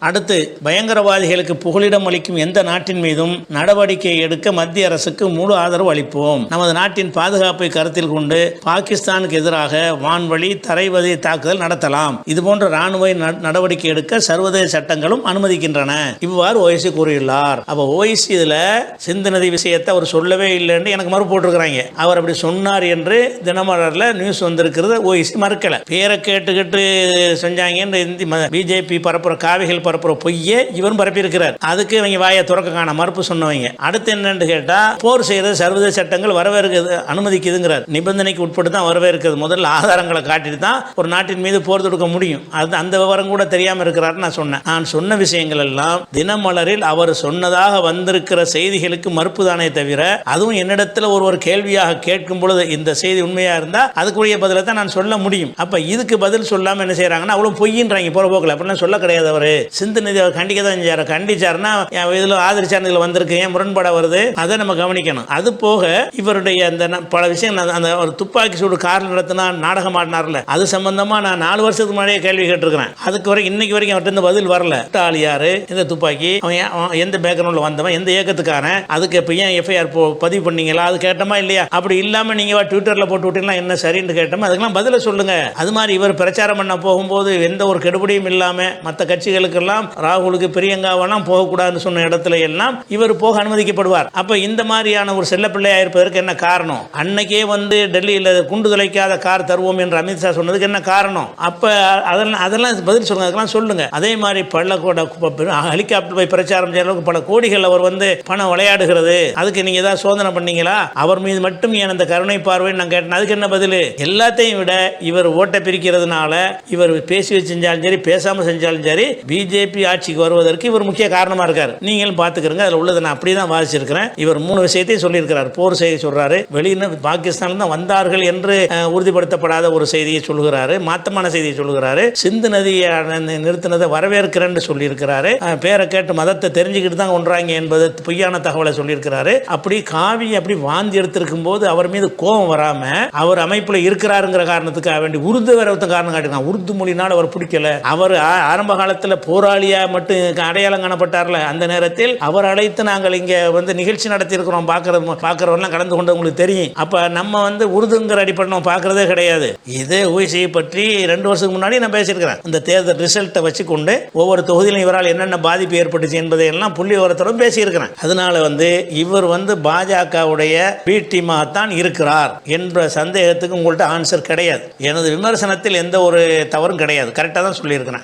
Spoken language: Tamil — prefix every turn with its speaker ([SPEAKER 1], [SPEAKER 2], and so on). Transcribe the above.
[SPEAKER 1] அடுத்து, பயங்கரவாதிகளுக்கு புகலிடம் அளிக்கும் எந்த நாட்டின் மீதும் நடவடிக்கை எடுக்க மத்திய அரசுக்கு முழு ஆதரவு அளிப்போம். நமது நாட்டின் பாதுகாப்பை கருத்தில் கொண்டு பாகிஸ்தானுக்கு எதிராக வான்வழி, தரைவழி தாக்குதல் நடத்தலாம். இதுபோன்ற ராணுவ நடவடிக்கை எடுக்க சர்வதேச சட்டங்களும் அனுமதிக்கின்றன. இவ்வாறு ஓய்சி கூறியுள்ளார். அப்ப ஓய்சி இதுல சிந்து நதி விஷயத்தை அவர் சொல்லவே இல்லைன்னு எனக்கு மறுப்பு போட்டிருக்கிறாங்க. அவர் அப்படி சொன்னார் என்று தினமலர்ல நியூஸ் வந்திருக்கிறது. ஓய்சி மறுக்கல. பேரை கேட்டுக்கிட்டு செஞ்சாங்க. பிஜேபி பரப்புற காவிகள் பரப்புற பொய்யே இவரும் பரப்பியிருக்கிறார். அதுக்கு இவங்க வாயை துறக்க காண மறுப்பு சொன்னவங்க. அடுத்து என்னன்னு கேட்டா, போர் செய்யறது சர்வதேச சட்டங்கள் வரவேற்கிறது, அனுமதிக்குதுங்கிறார். நிபந்தனைக்கு உட்பட்டு தான் வரவேற்கிறது. முதல்ல ஆதாரங்களை காட்டிட்டு தான் ஒரு நாட்டின் மீது போர் தொடுக்க முடியும். அது அந்த விவரம் கூட தெரியாம இருக்கிறார். நான் சொன்னேன். நான் சொன்ன விஷயங்கள் எல்லாம் தினமலரில் அவர் சொன்னதாக வந்திருக்கிற செய்திகளுக்கு மறுப்பு தானே தவிர, அதுவும் என்னிடத்தில் ஒருவர் கேள்வியாக கேட்கும் பொழுது இந்த செய்தி உண்மையா இருந்தா அதுக்குரிய பதிலை தான் நான் சொல்ல முடியும். அப்ப இதுக்கு பதில் சொல்லாம என்ன செய்யறாங்கன்னா, அவ்வளவு பொய்யின்றாங்க போற போக்கில். அப்படின்னா சொல்ல கிடையாது. அவரு சிந்து நதி கண்டிக்க தான் செஞ்சாரு. கண்டிச்சாருன்னா இதில் ஆதரிச்சார், இதில் வந்திருக்கு, ஏன் முரண்பாட வருது, அதை நம்ம கவனிக்கணும். அது போக இவருடைய அந்த பல விஷயங்கள், அந்த ஒரு துப்பாக்கி சூடு காரில் நடத்தினா நாடகம் ஆடினார்ல, அது சம்பந்தமா நான் 4 வருஷத்துக்கு முன்னாடியே கேள்வி கேட்டிருக்கிறேன். அதுக்கு வரைக்கும் இன்னைக்கு வரைக்கும் அவர்கிட்ட பதில் வரல. ஆள் யாரு, இந்த துப்பாக்கி, அவன் எந்த பேக்ரவுண்ட்ல வந்தவன், எந்த இயக்கத்துக்கான, அதுக்கு இப்போ ஏன் எஃப்ஐஆர் பதிவு பண்ணீங்களா, அது கேட்டமா இல்லையா? அப்படி இல்லாம நீங்க ட்விட்டர்ல போட்டு விட்டீங்களா, என்ன சரின்னு கேட்டோம். அதுக்கெல்லாம் பதில சொல்லுங்க. அது மாதிரி இவர் பிரச்சாரம் பண்ண போகும்போது எந்த ஒரு கெடுபடியும் இல்லாம மற்ற கட்சிகளுக்கெல்லாம், ராகுலுக்கு, பிரியங்காவெல்லாம் போகக்கூடாதுன்னு சொன்ன இடத்துல எல்லாம் இவர் போக அனுமதிக்கப்படுவார். அப்ப இந்த மாதிரியான ஒரு செல்ல பிள்ளையா இருப்பதற்கு என்ன காரணம்? அன்னைக்கே டெல்லியில் குண்டு துளைக்காத கார் தருவோம் என்று அமித்ஷா சொன்னதுக்கு என்ன காரணம்? அப்ப அதெல்லாம் பதில் சொல்லுங்க. அதெல்லாம் சொல்லுங்க. அதே மாதிரி ஹெலிகாப்டர் போய் பிரச்சாரம் செய்ய அளவுக்கு பல கோடிகள் அவர் பணம் விளையாடுகிறது. அதுக்கு நீங்க ஏதாவது சோதனை பண்ணீங்களா? அவர் மீது மட்டும் ஏன் அந்த கருணை பார்வை நான் கேட்டேன். அதுக்கு என்ன பதில்? எல்லாத்தையும் விட இவர் ஓட்டை பிரிக்கிறதுனால, இவர் பேசி செஞ்சாலும் சரி, பேசாம செஞ்சாலும் சரி, பிஜேபி ஆட்சிக்கு வருவதற்கு இவர் முக்கிய காரணமா இருக்காரு. நீங்களும் பாத்துக்கிறீங்க. அதுல உள்ளதை நான் அப்படிதான் வாசிச்சிருக்கிறேன். இவர் 3 விஷயத்தையும் சொல்லியிருக்கிறார். போர் செய்தி சொல்றாரு, வெளியில பாகிஸ்தான் தான் வந்தார்கள் என்று உறுதிப்படுத்தப்படாத ஒரு செய்தியை சொல்லுகிறாரு, மாத்தமான செய்தியை சொல்லுகிறாரு, சிந்து நதியை நிறுத்தினதை வரவேற்கிறேன்னு சொல்லியிருக்கிறாரு, பேரை கேட்டு மதத்தை தெரிஞ்சுக்கிட்டு தான் கொன்றாங்க என்பது பொய்யான தகவலை சொல்லியிருக்கிறாரு. அப்படி காவி அப்படி வாந்தி எடுத்திருக்கும் போது அவர் மீது கோபம் வராம, அவர் அமைப்புல இருக்கிறாருங்கிற காரணத்துக்காக வேண்டி உருது வேற காரணம் காட்டினார். உருது மொழினால அவர் பிடிக்கல. அவர் ஆரம்ப காலத்தில் போராளியா மட்டும் அடையாளம் காணப்பட்டார்ல, அந்த நேரத்தில் அவர் அழைத்து நாங்கள் இங்க நிகழ்ச்சி நடத்தி இருக்கிறோம், பார்க்கிறவரெல்லாம் கலந்து கொண்டு உங்களுக்கு தெரியும். அப்ப நம்ம உருதுங்கிற அடிப்படை நம்ம பார்க்கறதே கிடையாது. இதே ஓய்சியை பற்றி 2 வருஷத்துக்கு முன்னாடி நான் பேசியிருக்கிறேன். இந்த தேர்தல் ரிசல்ட்டை வச்சுக்கொண்டு ஒவ்வொரு தொகுதியிலும் இவரால் என்னென்ன பாதிப்பு ஏற்பட்டுச்சு என்பதை எல்லாம் புள்ளி விவரத்தோடு பேசியிருக்கிறேன். அதனால இவர் பாஜகவுடைய பி டீமாகத்தான் இருக்கிறார் என்ற சந்தேகத்துக்கு உங்கள்கிட்ட ஆன்சர் கிடையாது. எனது விமர்சனத்தில் எந்த ஒரு தவறும் கிடையாது. கரெக்டாக தான் சொல்லியிருக்கிறேன்.